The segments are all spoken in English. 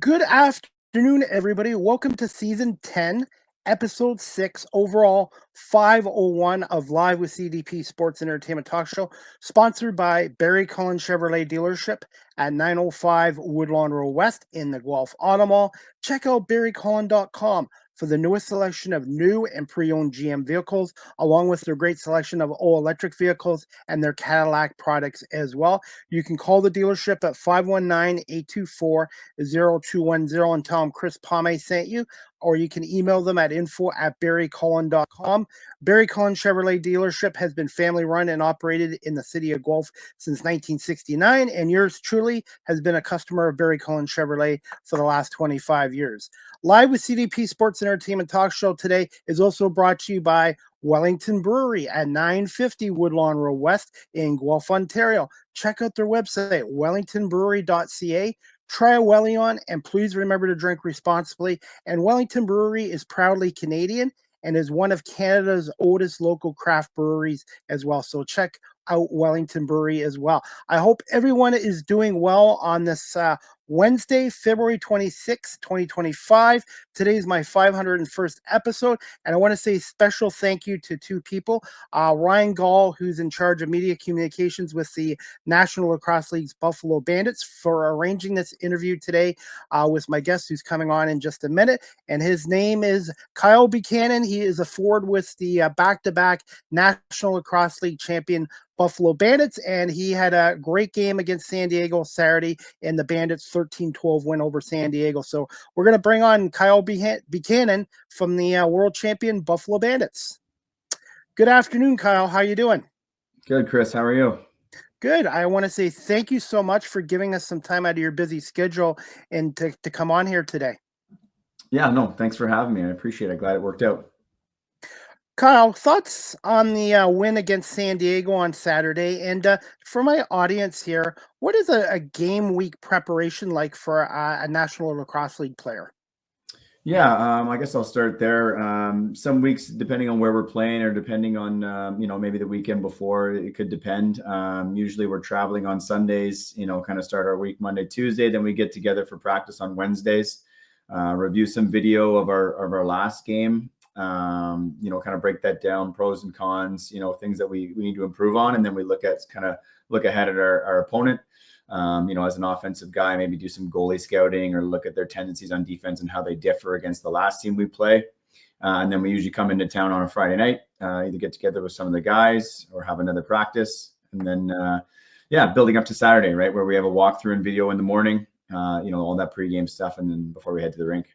Good afternoon, everybody. Welcome to season 10, episode 6, overall 501 of Live with CDP Sports Entertainment Talk Show, sponsored by Barry Cullen Chevrolet Dealership at 905 Woodlawn Road West in the Guelph Auto Mall. Check out barrycullen.com for the newest selection of new and pre-owned GM vehicles, along with their great selection of all-electric vehicles and their Cadillac products as well. You can call the dealership at 519-824-0210 and tell them Chris Pomay sent you, or you can email them at info@barrycullen.com. Barry Cullen Chevrolet Dealership has been family run and operated in the city of Guelph since 1969, and yours truly has been a customer of Barry Cullen Chevrolet for the last 25 years. Live with CDP Sports Entertainment Talk Show today is also brought to you by Wellington Brewery at 950 Woodlawn Road West in Guelph, Ontario. Check out their website, wellingtonbrewery.ca. Try a Wellion, and please remember to drink responsibly. And Wellington Brewery is proudly Canadian and is one of Canada's oldest local craft breweries as well. So check out Wellington Brewery as well. I hope everyone is doing well on this Wednesday, February 26, 2025. Today is my 501st episode, and I want to say special thank you to two people. Ryan Gall, who's in charge of media communications with the National Lacrosse League's Buffalo Bandits, for arranging this interview today with my guest who's coming on in just a minute. And his name is Kyle Buchanan. He is a forward with the back-to-back National Lacrosse League champion Buffalo Bandits, and he had a great game against San Diego Saturday in the Bandits 13-12 win over San Diego. So we're going to bring on Kyle Buchanan from the world champion Buffalo Bandits. Good afternoon, Kyle. How you doing? Good, Chris. How are you? Good. I want to say thank you so much for giving us some time out of your busy schedule and to come on here today. Yeah, no, thanks for having me. I appreciate it. Glad it worked out. Kyle, thoughts on the win against San Diego on Saturday? And for my audience here, what is a game week preparation like for a National Lacrosse League player? Yeah, I guess I'll start there. Some weeks, depending on where we're playing or depending on, maybe the weekend before, it could depend. Usually we're traveling on Sundays, kind of start our week Monday, Tuesday. Then we get together for practice on Wednesdays, review some video of our last game. Kind of break that down, pros and cons, things that we need to improve on. And then we look ahead at our opponent, as an offensive guy, maybe do some goalie scouting or look at their tendencies on defense and how they differ against the last team we play. And then we usually come into town on a Friday night, either get together with some of the guys or have another practice. And then, building up to Saturday, right, where we have a walkthrough and video in the morning, all that pregame stuff. And then before we head to the rink.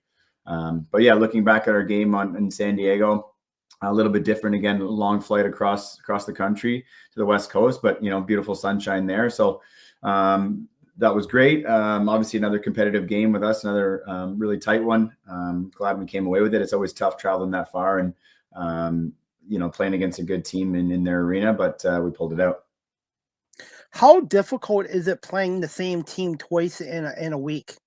But yeah, looking back at our game in San Diego, a little bit different again, long flight across the country to the West Coast, but beautiful sunshine there. So that was great. Obviously another competitive game with us, another really tight one. Glad we came away with it. It's always tough traveling that far and playing against a good team in their arena, but we pulled it out. How difficult is it playing the same team twice in a week?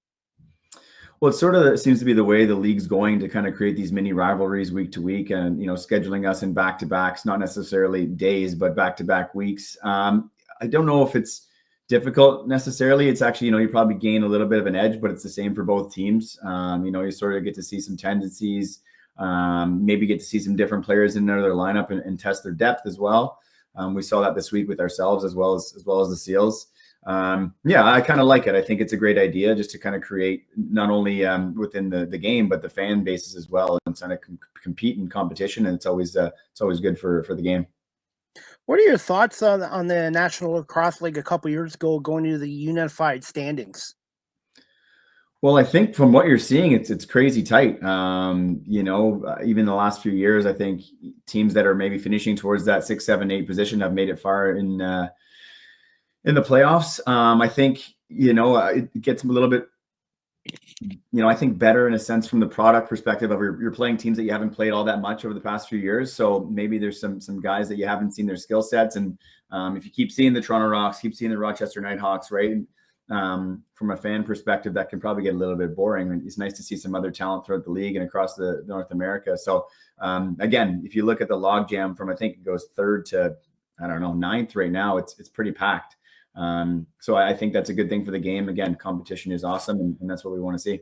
Well, it sort of seems to be the way the league's going to kind of create these mini rivalries week to week and, scheduling us in back-to-backs, not necessarily days, but back-to-back weeks. I don't know if it's difficult necessarily. It's actually, you probably gain a little bit of an edge, but it's the same for both teams. You sort of get to see some tendencies, maybe get to see some different players in another lineup and test their depth as well. We saw that this week with ourselves as well as the Seals. I kind of like it. I think it's a great idea just to kind of create not only within the game, but the fan bases as well, and kind of compete in competition. And it's always good for the game. What are your thoughts on the National Lacrosse League a couple years ago going to the unified standings? Well, I think from what you're seeing, it's crazy tight. Even the last few years, I think teams that are maybe finishing towards that 6, 7, 8 position have made it far in the playoffs. I think, it gets a little bit, I think better in a sense from the product perspective of you're playing teams that you haven't played all that much over the past few years. So maybe there's some guys that you haven't seen their skill sets. And if you keep seeing the Toronto Rocks, keep seeing the Rochester Nighthawks, right? From a fan perspective, that can probably get a little bit boring. It's nice to see some other talent throughout the league and across the North America. So again, if you look at the logjam from, I think it goes 3rd to, I don't know, 9th right now, it's pretty packed. So I think that's a good thing for the game. Again, competition is awesome, and that's what we want to see.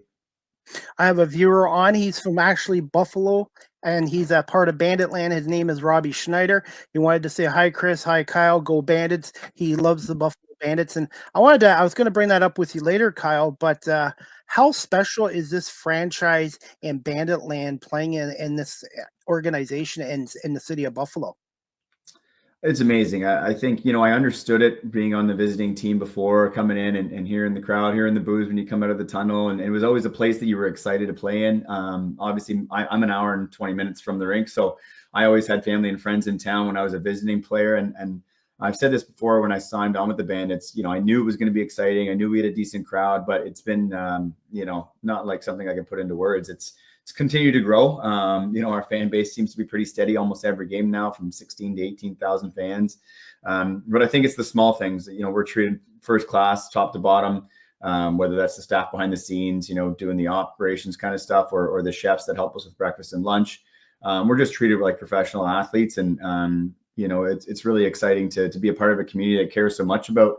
I have a viewer on. He's from actually Buffalo, and he's a part of Bandit Land. His name is Robbie Schneider. He wanted to say hi, Chris. Hi, Kyle. Go Bandits. He loves the Buffalo Bandits, and I was going to bring that up with you later, Kyle. But how special is this franchise and Bandit Land playing in this organization in the city of Buffalo? It's amazing. I think, I understood it being on the visiting team before, coming in and hearing the crowd, hearing the boos when you come out of the tunnel. And it was always a place that you were excited to play in. Obviously, I'm an hour and 20 minutes from the rink. So I always had family and friends in town when I was a visiting player. And I've said this before when I signed on with the Bandits, I knew it was going to be exciting. I knew we had a decent crowd, but it's been, not like something I can put into words. It's continued to grow. Our fan base seems to be pretty steady almost every game now, from 16 to 18,000 fans. But I think it's the small things. We're treated first class, top to bottom, whether that's the staff behind the scenes, doing the operations kind of stuff, or the chefs that help us with breakfast and lunch. We're just treated like professional athletes. And, it's really exciting to be a part of a community that cares so much about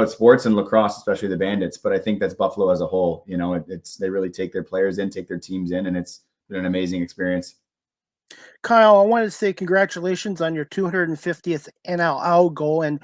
sports and lacrosse, especially the Bandits. But I think that's Buffalo as a whole. They really take their players in, take their teams in, and it's been an amazing experience. Kyle, I wanted to say congratulations on your 250th NLL goal, and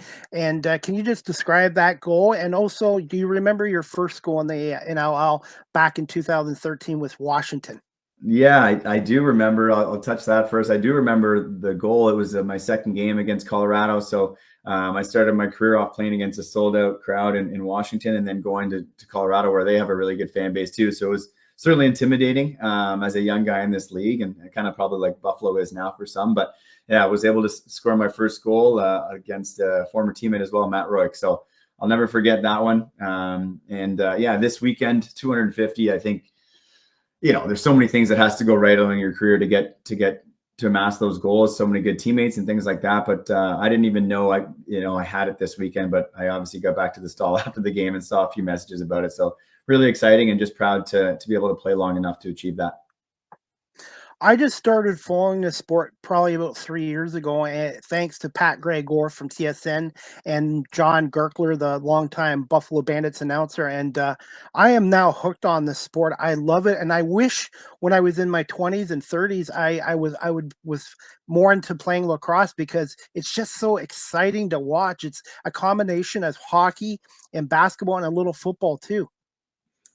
can you just describe that goal? And also, do you remember your first goal in the NLL back in 2013 with Washington? Yeah, I do remember. I'll touch that first. I do remember the goal. It was my second game against Colorado. So I started my career off playing against a sold-out crowd in Washington, and then going to Colorado, where they have a really good fan base too. So it was certainly intimidating as a young guy in this league, and kind of probably like Buffalo is now for some. But yeah, I was able to score my first goal against a former teammate as well, Matt Royk. So I'll never forget that one. This weekend, 250, I think. There's so many things that has to go right along your career to amass those goals. So many good teammates and things like that. But I didn't even know I had it this weekend. But I obviously got back to the stall after the game and saw a few messages about it. So really exciting, and just proud to be able to play long enough to achieve that. I just started following the sport probably about 3 years ago, and thanks to Pat Gregor from TSN and John Gerkler, the longtime Buffalo Bandits announcer. And I am now hooked on the sport. I love it, and I wish when I was in my 20s and 30s, I was more into playing lacrosse, because it's just so exciting to watch. It's a combination of hockey and basketball and a little football too.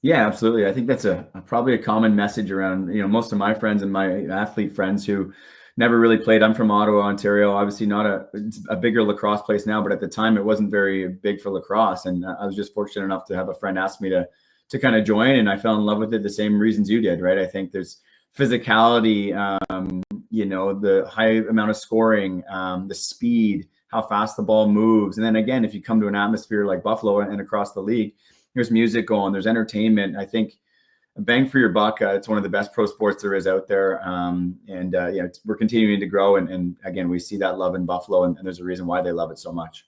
Yeah, absolutely. I think that's probably a common message around, most of my friends and my athlete friends who never really played. I'm from Ottawa, Ontario. Obviously it's a bigger lacrosse place now, but at the time it wasn't very big for lacrosse. And I was just fortunate enough to have a friend ask me to kind of join, and I fell in love with it the same reasons you did, right? I think there's physicality, the high amount of scoring, the speed, how fast the ball moves. And then again, if you come to an atmosphere like Buffalo and across the league, there's music going, there's entertainment. I think bang for your buck. It's one of the best pro sports there is out there. We're continuing to grow. And again, we see that love in Buffalo, and there's a reason why they love it so much.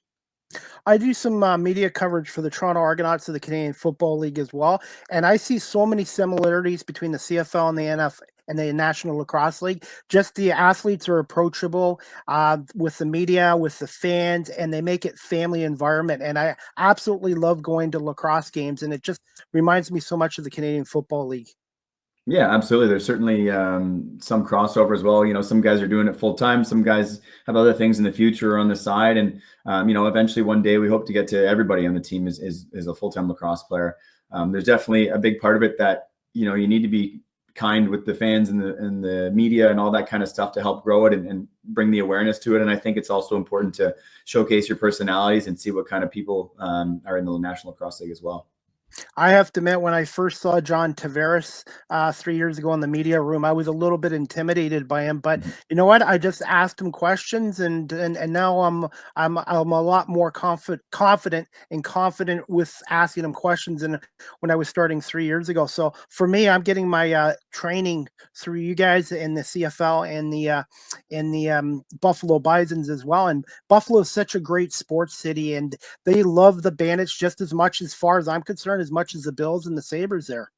I do some media coverage for the Toronto Argonauts of the Canadian Football League as well, and I see so many similarities between the CFL and the NFL and the National Lacrosse League. Just the athletes are approachable with the media, with the fans, and they make it family environment. And I absolutely love going to lacrosse games, and it just reminds me so much of the Canadian Football League. Yeah, absolutely. There's certainly some crossover as well. Some guys are doing it full time. Some guys have other things in the future on the side. And, eventually one day we hope to get to everybody on the team is a full-time lacrosse player. There's definitely a big part of it that, you need to be kind with the fans and the media and all that kind of stuff to help grow it and bring the awareness to it. And I think it's also important to showcase your personalities and see what kind of people are in the National Lacrosse League as well. I have to admit, when I first saw John Tavares 3 years ago in the media room, I was a little bit intimidated by him. But you know what? I just asked him questions, and now I'm a lot more confident with asking him questions than when I was starting 3 years ago. So for me, I'm getting my training through you guys in the CFL and the Buffalo Bisons as well. And Buffalo is such a great sports city, and they love the Bandits just as much, as far as I'm concerned, as much as the Bills and the Sabres there.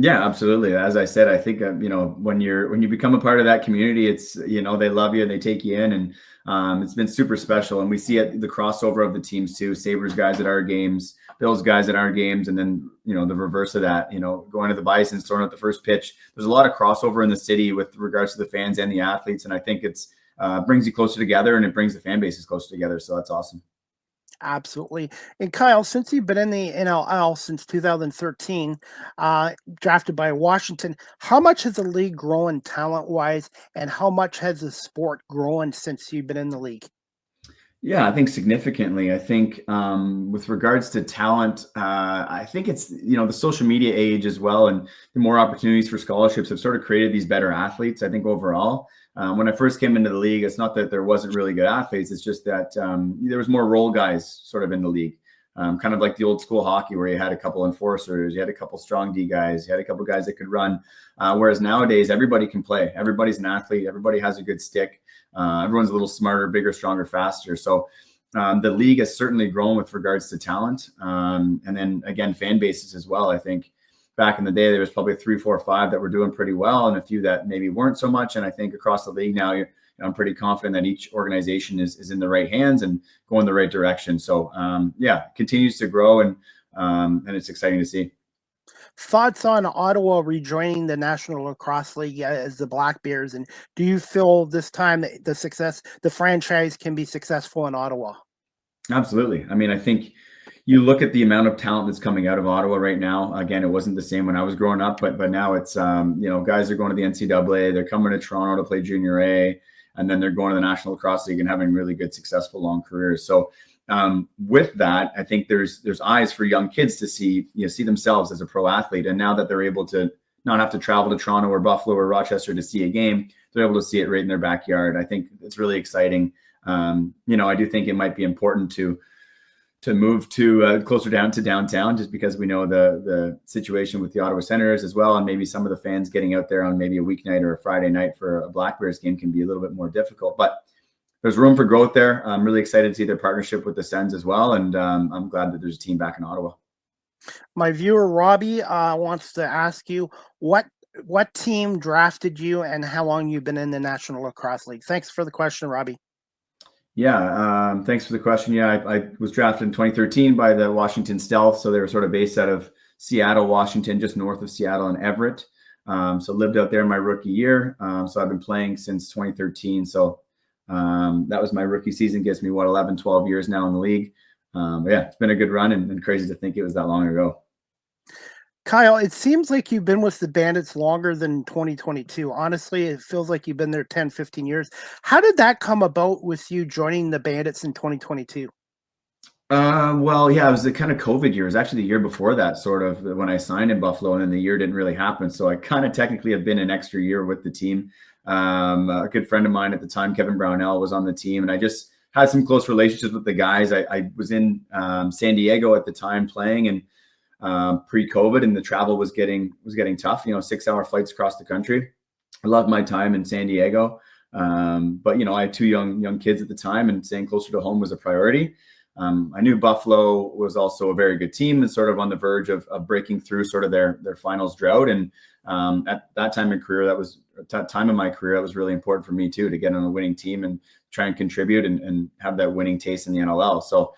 Yeah, absolutely. As I said, I think when you become a part of that community, it's they love you and they take you in, and it's been super special. And we see it the crossover of the teams too. Sabres guys at our games, Bills guys at our games, and then the reverse of that. Going to the Bisons, throwing out the first pitch. There's a lot of crossover in the city with regards to the fans and the athletes, and I think it's brings you closer together, and it brings the fan bases closer together. So that's awesome. Absolutely. And Kyle, since you've been in the NLL since 2013, drafted by Washington, how much has the league grown talent-wise, and how much has the sport grown since you've been in the league? Yeah, I think significantly. I think with regards to talent, I think it's the social media age as well, and the more opportunities for scholarships have sort of created these better athletes. I think overall, when I first came into the league, it's not that there wasn't really good athletes. It's just that there was more role guys sort of in the league, kind of like the old school hockey where you had a couple enforcers, you had a couple strong D guys, you had a couple guys that could run. Whereas nowadays, everybody can play. Everybody's an athlete. Everybody has a good stick. Everyone's a little smarter, bigger, stronger, faster. So the league has certainly grown with regards to talent. And then again, fan bases as well. I think back in the day, there was probably 3, 4, 5 that were doing pretty well, and a few that maybe weren't so much. And I think across the league now, I'm pretty confident that each organization is in the right hands and going the right direction. So yeah, it continues to grow, and it's exciting to see. Thoughts on Ottawa rejoining the National Lacrosse League as the Black Bears, and do you feel this time that the franchise can be successful in Ottawa? Absolutely. I mean, I think you look at the amount of talent that's coming out of Ottawa right now. Again, it wasn't the same when I was growing up, but now it's guys are going to the NCAA. They're coming to Toronto to play Junior A, and then they're going to the National Lacrosse League and having really good, successful, long careers. So with that, I think there's eyes for young kids to see themselves as a pro athlete, and now that they're able to not have to travel to Toronto or Buffalo or Rochester to see a game, they're able to see it right in their backyard. I think it's really exciting. I do think it might be important to move to closer down to downtown, just because we know the situation with the Ottawa Senators as well, and maybe some of the fans getting out there on maybe a weeknight or a Friday night for a Black Bears game can be a little bit more difficult. But there's room for growth there. I'm really excited to see their partnership with the Sens as well, and I'm glad that there's a team back in Ottawa. My viewer Robbie wants to ask you what team drafted you and how long you've been in the National Lacrosse League. Thanks for the question, Robbie. Yeah, thanks for the question. Yeah, I was drafted in 2013 by the Washington Stealth, so they were sort of based out of Seattle, Washington, just north of Seattle and Everett. So lived out there my rookie year. So I've been playing since 2013. So that was my rookie season. Gets me 11, 12 years now in the league. But yeah, it's been a good run, and crazy to think it was that long ago. Kyle, it seems like you've been with the Bandits longer than 2022. Honestly, it feels like you've been there 10, 15 years. How did that come about with you joining the Bandits in 2022? Well, yeah, it was the kind of COVID year. It was actually the year before that, sort of, when I signed in Buffalo, and then the year didn't really happen. So I kind of technically have been an extra year with the team. A good friend of mine at the time, Kevin Brownell, was on the team, and I just had some close relationships with the guys. I was in San Diego at the time playing, and pre-COVID, and the travel was getting tough. 6-hour flights across the country. I loved my time in San Diego, but I had 2 young kids at the time, and staying closer to home was a priority. I knew Buffalo was also a very good team and sort of on the verge of breaking through sort of their finals drought. And at that time in career, that was really important for me too, to get on a winning team and try and contribute and have that winning taste in the NLL. So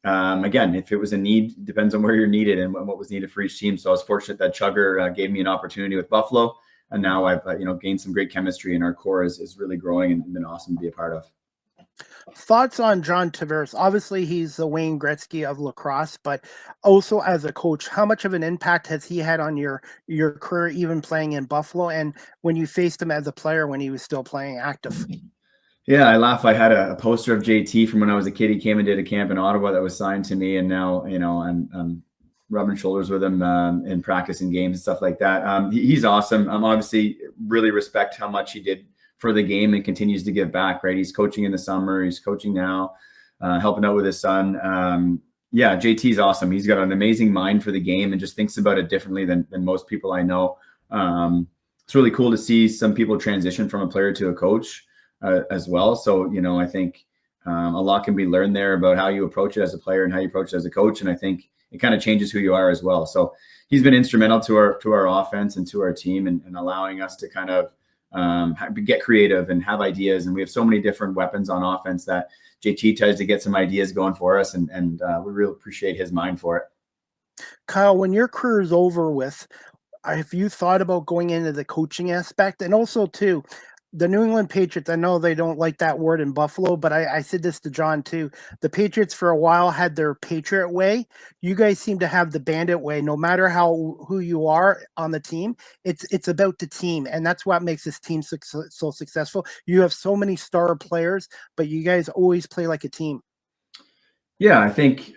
again, if it was a need, depends on where you're needed and what was needed for each team. So I was fortunate that Chugger gave me an opportunity with Buffalo, and now I've gained some great chemistry, and our core is really growing and been awesome to be a part of. Thoughts on John Tavares? Obviously, he's the Wayne Gretzky of lacrosse, but also as a coach, how much of an impact has he had on your career, even playing in Buffalo, and when you faced him as a player when he was still playing active? Yeah, I laugh. I had a poster of JT from when I was a kid. He came and did a camp in Ottawa that was signed to me, and now I'm rubbing shoulders with him in practice and games and stuff like that. He's awesome. Obviously really respect how much he did for the game and continues to give back, right? He's coaching in the summer. He's coaching now, helping out with his son. Yeah, JT's awesome. He's got an amazing mind for the game and just thinks about it differently than most people I know. It's really cool to see some people transition from a player to a coach as well. So, I think a lot can be learned there about how you approach it as a player and how you approach it as a coach. And I think it kind of changes who you are as well. So he's been instrumental to our offense and to our team, and allowing us to kind of get creative and have ideas. And we have so many different weapons on offense that JT tries to get some ideas going for us, and we really appreciate his mind for it. Kyle, when your career is over with, have you thought about going into the coaching aspect? And also, too, the New England Patriots, I know they don't like that word in Buffalo, but I said this to John, too. The Patriots, for a while, had their Patriot way. You guys seem to have the Bandit way. No matter who you are on the team, it's about the team, and that's what makes this team so successful. You have so many star players, but you guys always play like a team. Yeah, I think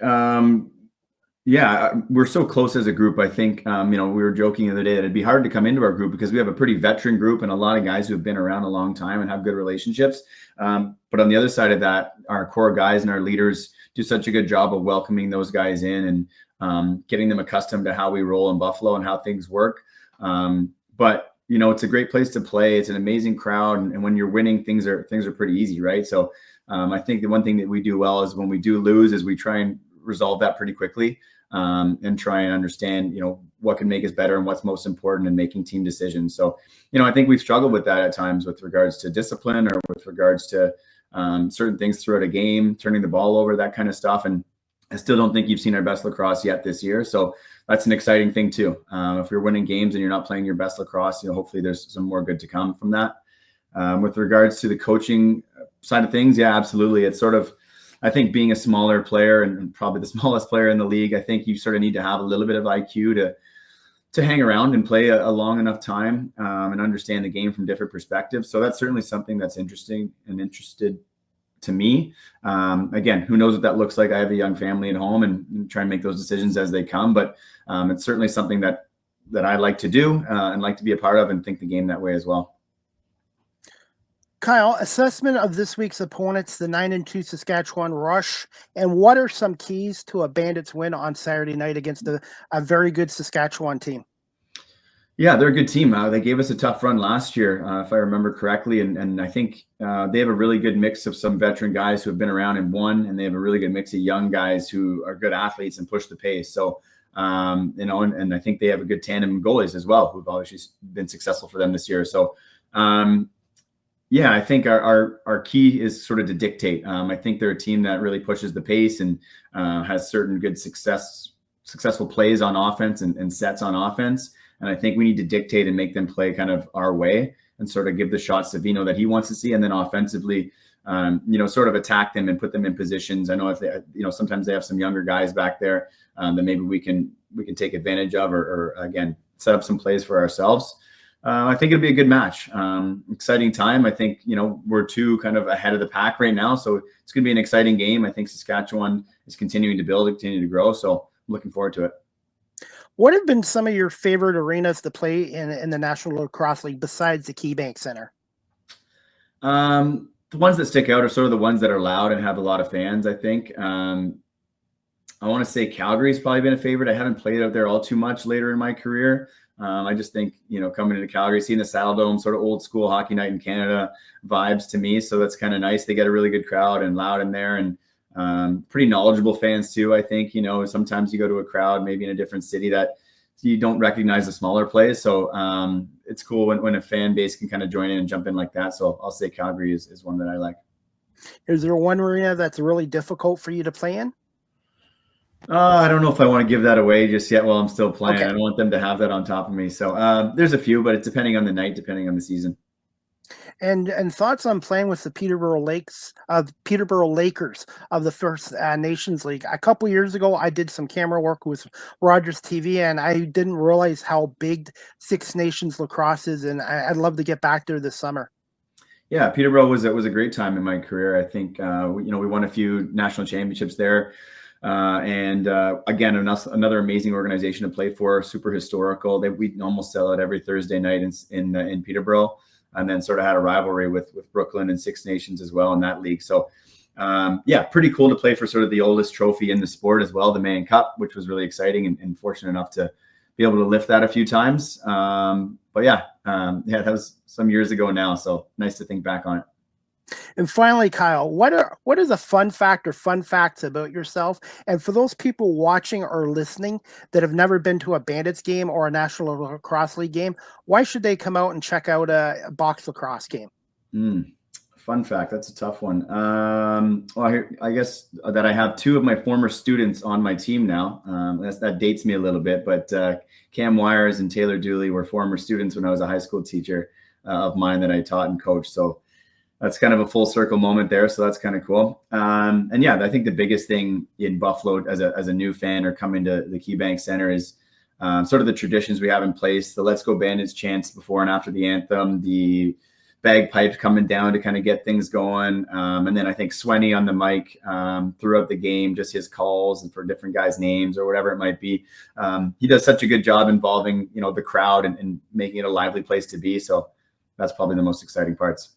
we're so close as a group. I think, we were joking the other day that it'd be hard to come into our group because we have a pretty veteran group and a lot of guys who have been around a long time and have good relationships. But on the other side of that, our core guys and our leaders do such a good job of welcoming those guys in and getting them accustomed to how we roll in Buffalo and how things work. But it's a great place to play. It's an amazing crowd, and when you're winning, things are pretty easy, right? So I think the one thing that we do well is when we do lose, is we try and resolve that pretty quickly, and try and understand, what can make us better and what's most important in making team decisions. So, I think we've struggled with that at times with regards to discipline or with regards to certain things throughout a game, turning the ball over, that kind of stuff. And I still don't think you've seen our best lacrosse yet this year. So that's an exciting thing too. If you're winning games and you're not playing your best lacrosse, hopefully there's some more good to come from that. With regards to the coaching side of things, yeah, absolutely. It's sort of, I think, being a smaller player and probably the smallest player in the league, I think you sort of need to have a little bit of IQ to hang around and play a long enough time, and understand the game from different perspectives. So that's certainly something that's interesting and interested to me. Again, who knows what that looks like? I have a young family at home and try and make those decisions as they come. But it's certainly something that I like to do and like to be a part of, and think the game that way as well. Kyle, assessment of this week's opponents, the 9-2 Saskatchewan Rush, and what are some keys to a Bandits win on Saturday night against a very good Saskatchewan team? Yeah, they're a good team. They gave us a tough run last year, if I remember correctly, and I think they have a really good mix of some veteran guys who have been around and won, and they have a really good mix of young guys who are good athletes and push the pace. So, and I think they have a good tandem of goalies as well, who've obviously been successful for them this year. So, yeah, I think our key is sort of to dictate. I think they're a team that really pushes the pace and has certain good successful plays on offense and sets on offense. And I think we need to dictate and make them play kind of our way and sort of give the shots to Vino that he wants to see. And then offensively, sort of attack them and put them in positions. I know if they, sometimes they have some younger guys back there that maybe we can take advantage of, or again, set up some plays for ourselves. I think it'll be a good match. Exciting time. I think, we're two kind of ahead of the pack right now. So it's going to be an exciting game. I think Saskatchewan is continuing to build, continue to grow. So I'm looking forward to it. What have been some of your favorite arenas to play in the National Lacrosse League besides the KeyBank Center? The ones that stick out are sort of the ones that are loud and have a lot of fans, I think. I want to say Calgary's probably been a favorite. I haven't played out there all too much later in my career. I just think, coming into Calgary, seeing the Saddle Dome, sort of old school hockey night in Canada vibes to me. So that's kind of nice. They get a really good crowd and loud in there, and pretty knowledgeable fans too. I think, sometimes you go to a crowd, maybe in a different city, that you don't recognize the smaller plays. So it's cool when a fan base can kind of join in and jump in like that. So I'll say Calgary is one that I like. Is there one arena that's really difficult for you to play in? I don't know if I want to give that away just yet while I'm still playing. Okay. I don't want them to have that on top of me. So there's a few, but it's depending on the night, depending on the season. And thoughts on playing with the Peterborough Lakers of the First Nations League. A couple years ago, I did some camera work with Rogers TV, and I didn't realize how big Six Nations lacrosse is, and I'd love to get back there this summer. Yeah, Peterborough was a great time in my career. I think we won a few national championships there. And again, another amazing organization to play for, super historical. We almost sell out every Thursday night in Peterborough, and then sort of had a rivalry with Brooklyn and Six Nations as well in that league. So yeah, pretty cool to play for sort of the oldest trophy in the sport as well, the Mann Cup, which was really exciting, and fortunate enough to be able to lift that a few times. But yeah, that was some years ago now. So nice to think back on it. And finally, Kyle, what is a fun fact or fun facts about yourself? And for those people watching or listening that have never been to a Bandits game or a National Lacrosse League game, why should they come out and check out a box lacrosse game? Fun fact. That's a tough one. Well, I guess that I have two of my former students on my team now. That dates me a little bit, but Cam Wires and Taylor Dooley were former students when I was a high school teacher of mine that I taught and coached. So that's kind of a full circle moment there. So that's kind of cool. And yeah, I think the biggest thing in Buffalo as a new fan or coming to the KeyBank Center is sort of the traditions we have in place, the Let's Go Bandits chants before and after the anthem, the bagpipes coming down to kind of get things going. And then I think Swenny on the mic throughout the game, just his calls and for different guys' names or whatever it might be. He does such a good job involving, the crowd and making it a lively place to be. So that's probably the most exciting parts.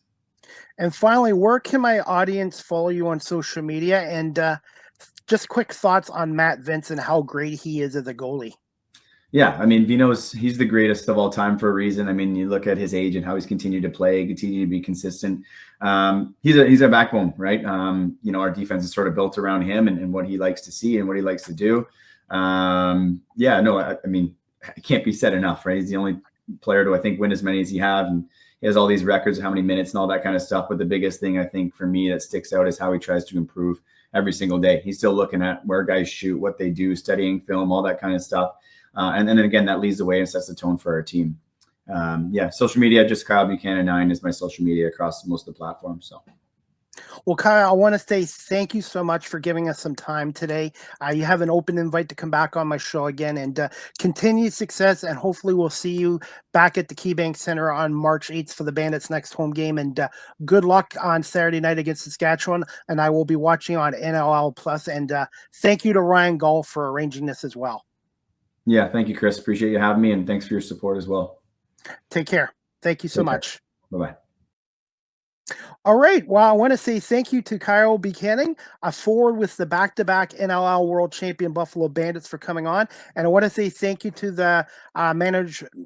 And finally, where can my audience follow you on social media? And just quick thoughts on Matt Vince and how great he is as a goalie. Yeah, I mean, he's the greatest of all time for a reason. I mean, you look at his age and how he's continued to play, continue to be consistent. He's a backbone, right? Our defense is sort of built around him and what he likes to see and what he likes to do. I mean, it can't be said enough, right? He's the only player to, I think, win as many as he has. And he has all these records of how many minutes and all that kind of stuff. But the biggest thing I think for me that sticks out is how he tries to improve every single day. He's still looking at where guys shoot, what they do, studying film, all that kind of stuff. And then again, that leads the way and sets the tone for our team. Social media, just Kyle Buchanan 9 is my social media across most of the platforms. So. Well, Kyle, I want to say thank you so much for giving us some time today. You have an open invite to come back on my show again, and continued success. And hopefully we'll see you back at the KeyBank Center on March 8th for the Bandits' next home game. And good luck on Saturday night against Saskatchewan. And I will be watching on NLL Plus. And thank you to Ryan Gall for arranging this as well. Yeah, thank you, Chris. Appreciate you having me, and thanks for your support as well. Take care. Thank you so much. Bye-bye. All right. Well, I want to say thank you to Kyle Buchanan, a forward with the back-to-back NLL World Champion Buffalo Bandits, for coming on. And I want to say thank you to the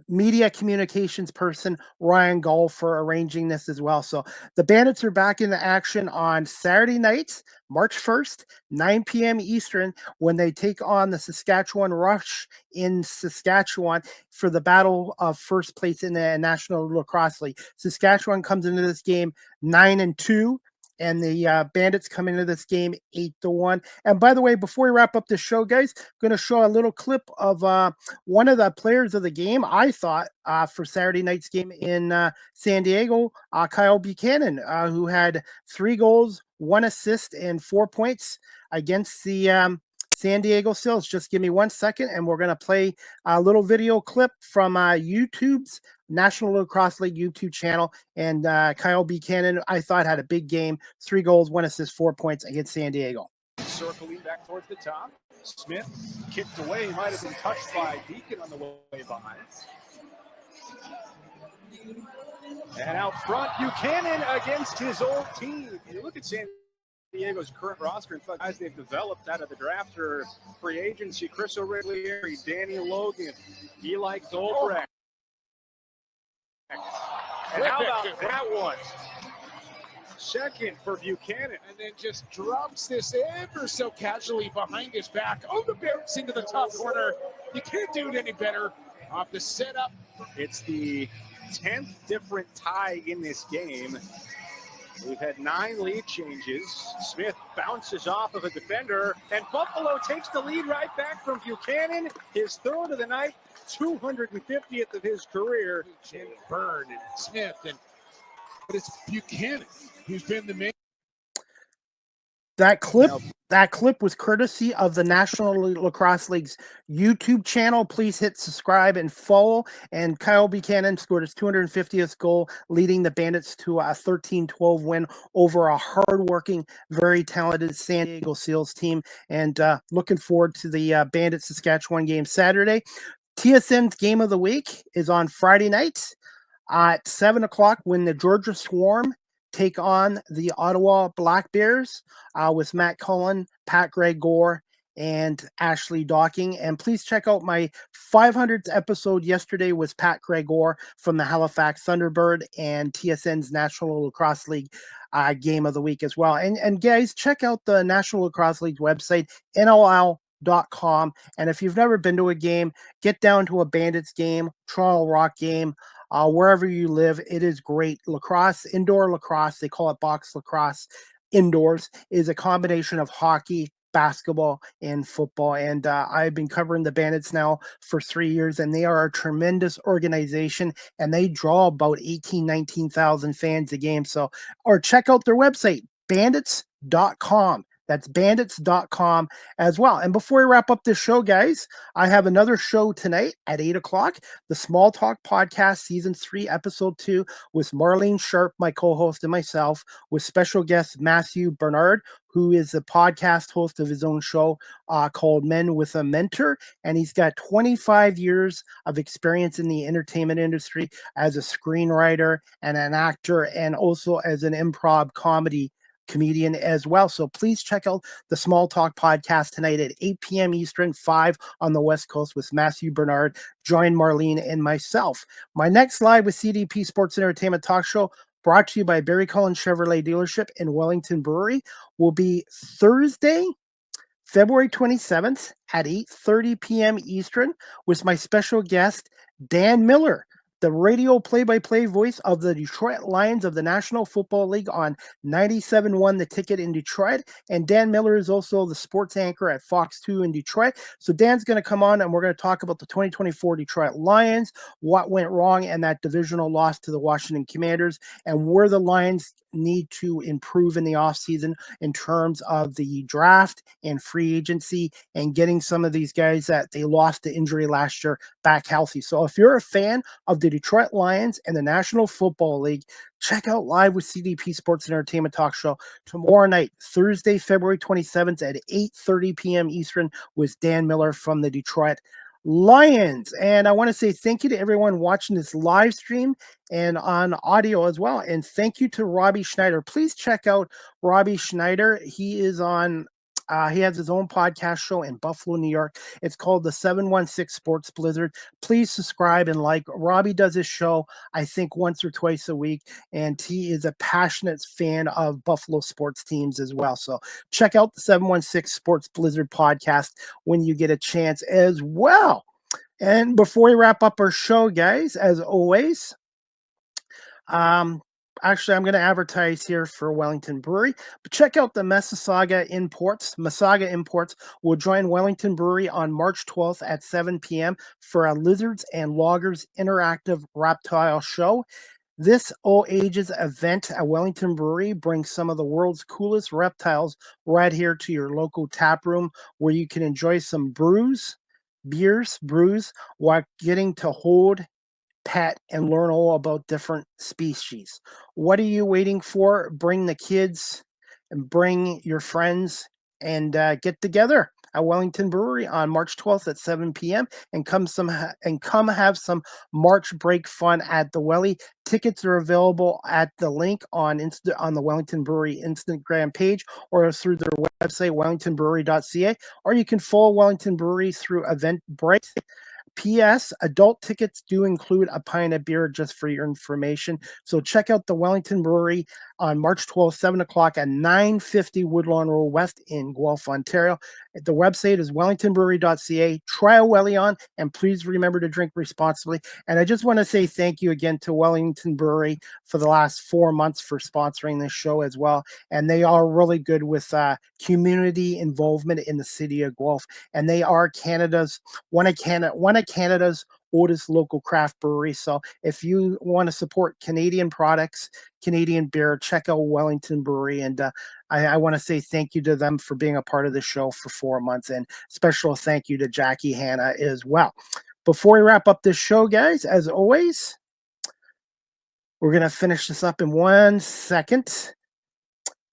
media communications person, Ryan Gall, for arranging this as well. So the Bandits are back into action on Saturday night, March 1st, 9 p.m. Eastern, when they take on the Saskatchewan Rush in Saskatchewan for the battle of first place in the National Lacrosse League. Saskatchewan comes into this game 9-2, and the Bandits come into this game 8-1. And by the way, before we wrap up the show, guys, I'm going to show a little clip of one of the players of the game, I thought, for Saturday night's game in San Diego, Kyle Buchanan, who had 3 goals, 1 assist, and 4 points against the San Diego Seals. Just give me 1 second, and we're going to play a little video clip from YouTube's National Lacrosse League YouTube channel. And Kyle Buchanan, I thought, had a big game. 3 goals, 1 assist, 4 points against San Diego. Circling back towards the top. Smith kicked away. He might have been touched by Deacon on the way behind. And out front, Buchanan against his old team. You look at San Diego's current roster and guys they've developed out of the draft or free agency: Chris O'Reilly, Danny Logan, Eli Goldbrecht. And how about that one? Second for Buchanan. And then just drops this ever so casually behind his back. Oh, the bounce into the top corner. You can't do it any better off the setup. It's the 10th different tie in this game. We've had 9 lead changes. Smith bounces off of a defender, and Buffalo takes the lead right back from Buchanan. His third of the night, 250th of his career. And Byrne and Smith, but it's Buchanan who's been the main. That clip was courtesy of the National Lacrosse League's YouTube channel. Please hit subscribe and follow. And Kyle Buchanan scored his 250th goal, leading the Bandits to a 13-12 win over a hardworking, very talented San Diego Seals team. And looking forward to the Bandits Saskatchewan game Saturday. TSN's game of the week is on Friday night at 7 o'clock when the Georgia Swarm take on the Ottawa Black Bears with Matt Cullen, Pat Gregor, and Ashley Docking. And please check out my 500th episode yesterday with Pat Gregor from the Halifax Thunderbird and TSN's National Lacrosse League game of the week as well. And guys, check out the National Lacrosse League website, NLL.com. And if you've never been to a game, get down to a Bandits game, Toronto Rock game, wherever you live. It is great. Lacrosse, indoor lacrosse, they call it box lacrosse indoors, is a combination of hockey, basketball, and football. And I've been covering the Bandits now for 3 years, and they are a tremendous organization, and they draw about 19,000 fans a game. So, or check out their website, bandits.com. That's bandits.com as well. And before we wrap up this show, guys, I have another show tonight at 8 o'clock, the Small Talk Podcast, Season 3, Episode 2, with Marlene Sharp, my co-host, and myself, with special guest Matthew Bernard, who is a podcast host of his own show called Men with a Mentor. And he's got 25 years of experience in the entertainment industry as a screenwriter and an actor, and also as an improv comedian as well. So please check out the Small Talk Podcast tonight at 8 p.m. Eastern, 5 on the West Coast, with Matthew Bernard. Join Marlene and myself. My next Live with CDP Sports Entertainment talk show, brought to you by Barry Cullen Chevrolet Dealership in Wellington Brewery, will be Thursday, February 27th at 8:30 p.m. Eastern, with my special guest, Dan Miller, the radio play-by-play voice of the Detroit Lions of the National Football League on 97.1 The Ticket in Detroit. And Dan Miller is also the sports anchor at Fox 2 in Detroit. So Dan's going to come on, and we're going to talk about the 2024 Detroit Lions, what went wrong, and that divisional loss to the Washington Commanders, and where the Lions need to improve in the offseason in terms of the draft and free agency, and getting some of these guys that they lost to injury last year back healthy. So if you're a fan of the Detroit Lions and the National Football League, check out Live with CDP Sports and Entertainment talk show tomorrow night, Thursday, February 27th at 8:30 p.m. Eastern, with Dan Miller from the Detroit Lions. And I want to say thank you to everyone watching this live stream and on audio as well. And thank you to Robbie Schneider. Please check out Robbie Schneider. He is on he has his own podcast show in Buffalo, New York. It's called the 716 Sports Blizzard. Please subscribe and like. Robbie does his show, I think, once or twice a week, and he is a passionate fan of Buffalo sports teams as well. So check out the 716 Sports Blizzard podcast when you get a chance as well. And before we wrap up our show, guys, as always, actually, I'm going to advertise here for Wellington Brewery, but check out the Mississauga Imports. Mississauga Imports will join Wellington Brewery on March 12th at 7 p.m. for a Lizards and Loggers interactive reptile show. This all ages event at Wellington Brewery brings some of the world's coolest reptiles right here to your local tap room, where you can enjoy some brews, while getting to hold, pet, and learn all about different species. What are you waiting for? Bring the kids and bring your friends and get together at Wellington Brewery on March 12th at 7 p.m. and come have some March break fun at the Welly. Tickets are available at the link on the Wellington Brewery Instagram page, or through their website, wellingtonbrewery.ca, or you can follow Wellington Brewery through Eventbrite. P.S. Adult tickets do include a pint of beer, just for your information. So check out the Wellington Brewery on March 12th, 7 o'clock at 950 Woodlawn Road West in Guelph, Ontario. The website is wellingtonbrewery.ca. Try a Welly on, and please remember to drink responsibly. And I just want to say thank you again to Wellington Brewery for the last 4 months for sponsoring this show as well. And they are really good with community involvement in the city of Guelph. And they are one of Canada's oldest local craft brewery. So if you want to support Canadian products, Canadian beer, check out Wellington Brewery. And I want to say thank you to them for being a part of the show for 4 months, and special thank you to Jackie Hanna as well. Before we wrap up this show, guys, as always, we're going to finish this up in 1 second.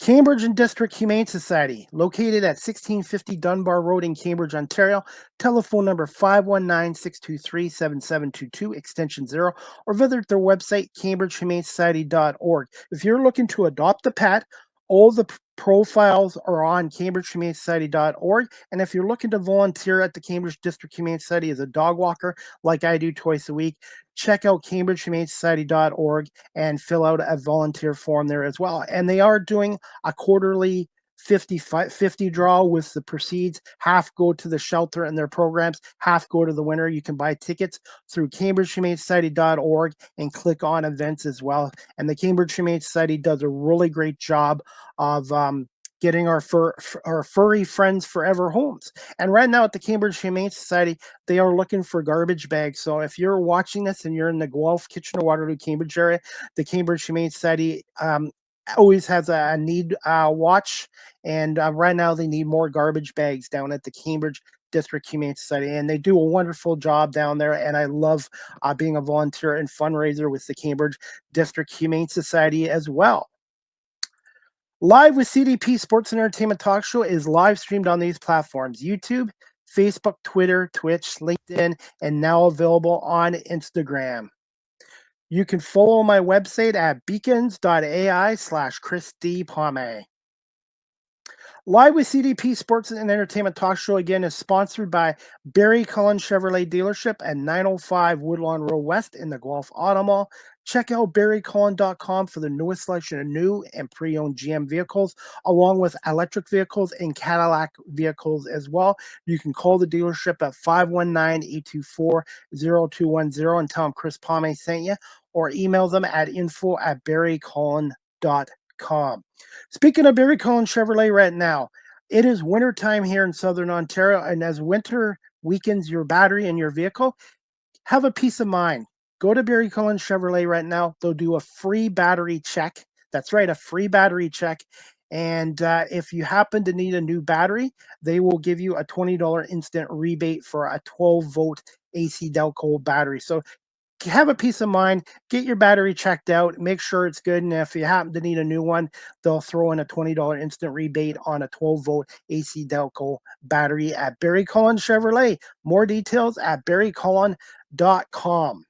Cambridge and District Humane Society, located at 1650 Dunbar Road in Cambridge, Ontario. Telephone number 519-623-7722, extension 0, or visit their website, cambridgehumanesociety.org. If you're looking to adopt a pet All the profiles are on CambridgeHumaneSociety.org. And if you're looking to volunteer at the Cambridge District Humane Society as a dog walker, like I do twice a week, check out CambridgeHumaneSociety.org and fill out a volunteer form there as well. And they are doing a quarterly 50 draw with the proceeds. Half go to the shelter and their programs, half go to the winner. You can buy tickets through CambridgeHumaneSociety.org and click on events as well. And the Cambridge Humane Society does a really great job of getting our furry friends forever homes. And right now at the Cambridge Humane Society, they are looking for garbage bags. So if you're watching this and you're in the Guelph, Kitchener-Waterloo, Cambridge area, the Cambridge Humane Society always has a need watch. And right now they need more garbage bags down at the Cambridge District Humane Society, and they do a wonderful job down there. And I love being a volunteer and fundraiser with the Cambridge District Humane Society as well. Live with CDP Sports and Entertainment Talk Show is live streamed on these platforms: YouTube, Facebook, Twitter, Twitch, LinkedIn, and now available on Instagram. You can follow my website at beacons.ai/Chris D. Pomay. Live with CDP Sports and Entertainment Talk Show again is sponsored by Barry Cullen Chevrolet Dealership at 905 Woodlawn Road West in the Guelph Auto Mall. Check out barrycullen.com for the newest selection of new and pre-owned GM vehicles, along with electric vehicles and Cadillac vehicles as well. You can call the dealership at 519-824-0210 and tell them Chris Pomay sent you, or email them at info@barrycullen.com. Speaking of Barry Cullen Chevrolet right now, it is wintertime here in Southern Ontario, and as winter weakens your battery in your vehicle, have a peace of mind. Go to Barry Cullen Chevrolet right now. They'll do a free battery check. That's right, a free battery check. And if you happen to need a new battery, they will give you a $20 instant rebate for a 12-volt AC Delco battery. So have a peace of mind, get your battery checked out, make sure it's good. And if you happen to need a new one, they'll throw in a $20 instant rebate on a 12-volt AC Delco battery at Barry Cullen Chevrolet. More details at barrycullen.com.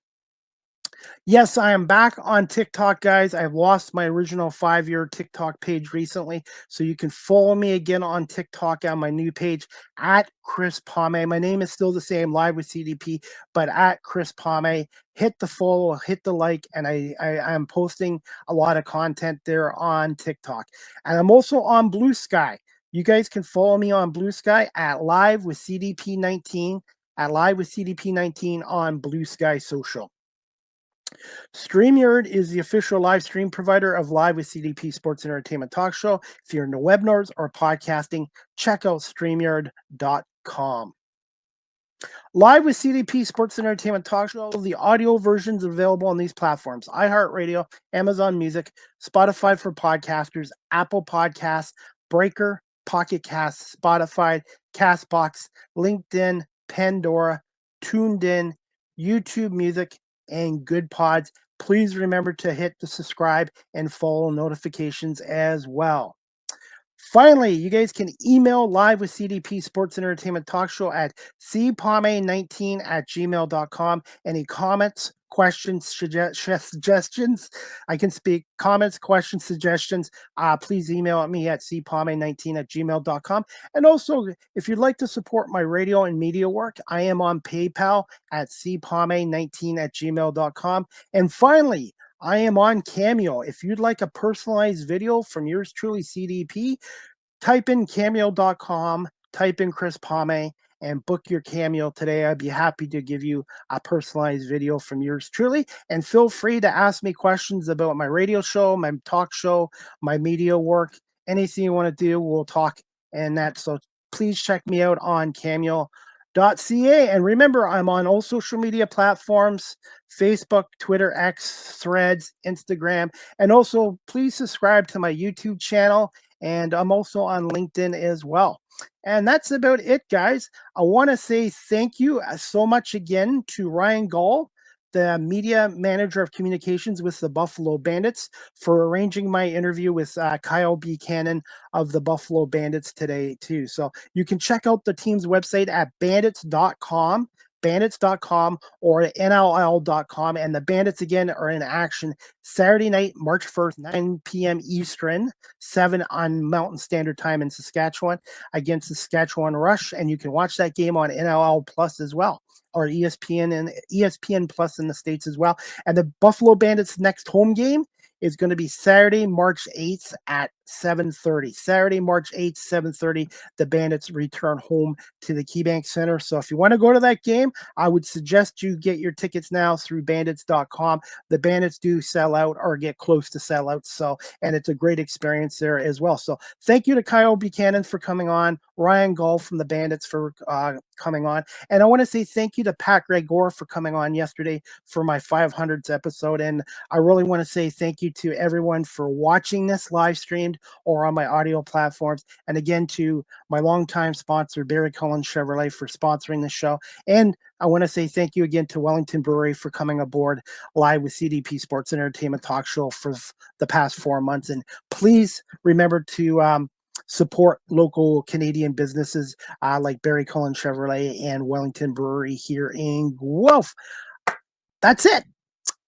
Yes, I am back on TikTok, guys. I've lost my original 5-year TikTok page recently, so you can follow me again on TikTok on my new page at Chris Pomay. My name is still the same, Live with CDP, but at Chris Pomay. Hit the follow, hit the like, and I'm posting a lot of content there on TikTok. And I'm also on Blue Sky. You guys can follow me on Blue Sky at Live with CDP19, at Live with CDP19 on Blue Sky Social. StreamYard is the official live stream provider of Live with CDP Sports and Entertainment Talk Show. If you're into webinars or podcasting, check out StreamYard.com. Live with CDP Sports and Entertainment Talk Show, the audio versions available on these platforms: iHeartRadio, Amazon Music, Spotify for podcasters, Apple Podcasts, Breaker, Pocket Casts, Spotify, Castbox, LinkedIn, Pandora, TuneIn, YouTube Music, and Good Pods. Please remember to hit the subscribe and follow notifications as well. Finally, you guys can email Live with CDP Sports and Entertainment Talk Show at cpomay19@gmail.com. Any comments, questions, suggestions? I can speak. Comments, questions, suggestions. Please email at me at cpomay19@gmail.com. And also, if you'd like to support my radio and media work, I am on PayPal at cpomay19@gmail.com. And finally, I am on Cameo. If you'd like a personalized video from yours truly, CDP, type in cameo.com, type in Chris Pomay, and book your Cameo today. I'd be happy to give you a personalized video from yours truly. And feel free to ask me questions about my radio show, my talk show, my media work, anything you want to do, we'll talk and that. So please check me out on cameo.ca. And remember, I'm on all social media platforms: Facebook, Twitter, X, Threads, Instagram. And also, please subscribe to my YouTube channel. And I'm also on LinkedIn as well. And that's about it, guys. I want to say thank you so much again to Ryan Gall, the media manager of communications with the Buffalo Bandits, for arranging my interview with Kyle Buchanan of the Buffalo Bandits today, too. So you can check out the team's website at bandits.com, bandits.com or NLL.com. And the Bandits, again, are in action Saturday night, March 1st, 9 p.m. Eastern, 7 on Mountain Standard Time in Saskatchewan against Saskatchewan Rush. And you can watch that game on NLL Plus as well, or ESPN and ESPN Plus in the States as well. And the Buffalo Bandits' next home game is going to be Saturday, March 8th at 7:30. Saturday, March 8th, 7:30. The Bandits return home to the KeyBank Center. So if you want to go to that game, I would suggest you get your tickets now through bandits.com. The Bandits do sell out or get close to sell out. So, and it's a great experience there as well. So thank you to Kyle Buchanan for coming on, Ryan Gull from the Bandits for coming on. And I want to say thank you to Pat Gregor for coming on yesterday for my 500th episode. And I really want to say thank you to everyone for watching this live streamed or on my audio platforms. And again, to my longtime sponsor, Barry Cullen Chevrolet, for sponsoring the show. And I want to say thank you again to Wellington Brewery for coming aboard live with CDP Sports and Entertainment Talk Show for the past 4 months. And please remember to support local Canadian businesses like Barry Cullen Chevrolet and Wellington Brewery here in Guelph. That's it.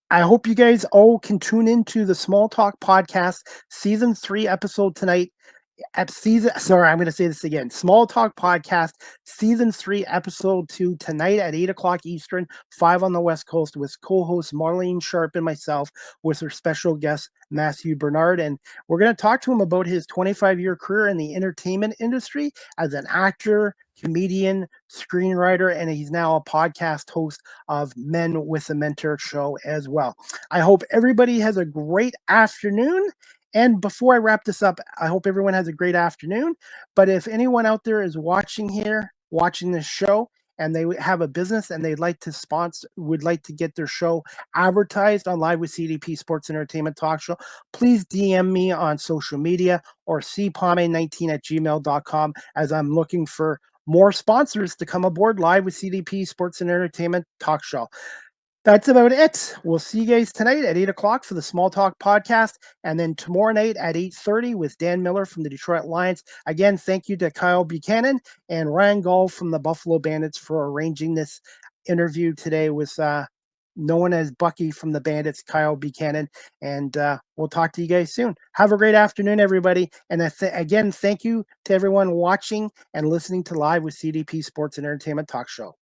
I hope you guys all can tune into the Small Talk Podcast Season 3 episode tonight. I'm going to say this again. Small Talk Podcast Season 3 Episode 2 tonight at 8 o'clock Eastern, 5 on the West Coast, with co-host Marlene Sharp and myself, with our special guest Matthew Bernard. And we're going to talk to him about his 25-year career in the entertainment industry as an actor, comedian, screenwriter, and he's now a podcast host of Men with a Mentor show as well. I hope everybody has a great afternoon. And before I wrap this up, I hope everyone has a great afternoon. But if anyone out there is watching this show, and they have a business and would like to get their show advertised on Live with CDP Sports Entertainment Talk Show, please DM me on social media or cpomay19@gmail.com, as I'm looking for more sponsors to come aboard Live with CDP Sports and Entertainment Talk Show. That's about it. We'll see you guys tonight at 8 o'clock for the Small Talk Podcast, and then tomorrow night at 8:30 with Dan Miller from the Detroit Lions. Again, thank you to Kyle Buchanan and Ryan Gull from the Buffalo Bandits for arranging this interview today with known as Bucky from the Bandits, Kyle Buchanan. And we'll talk to you guys soon. Have a great afternoon, everybody. And again, thank you to everyone watching and listening to Live with CDP Sports and Entertainment Talk Show.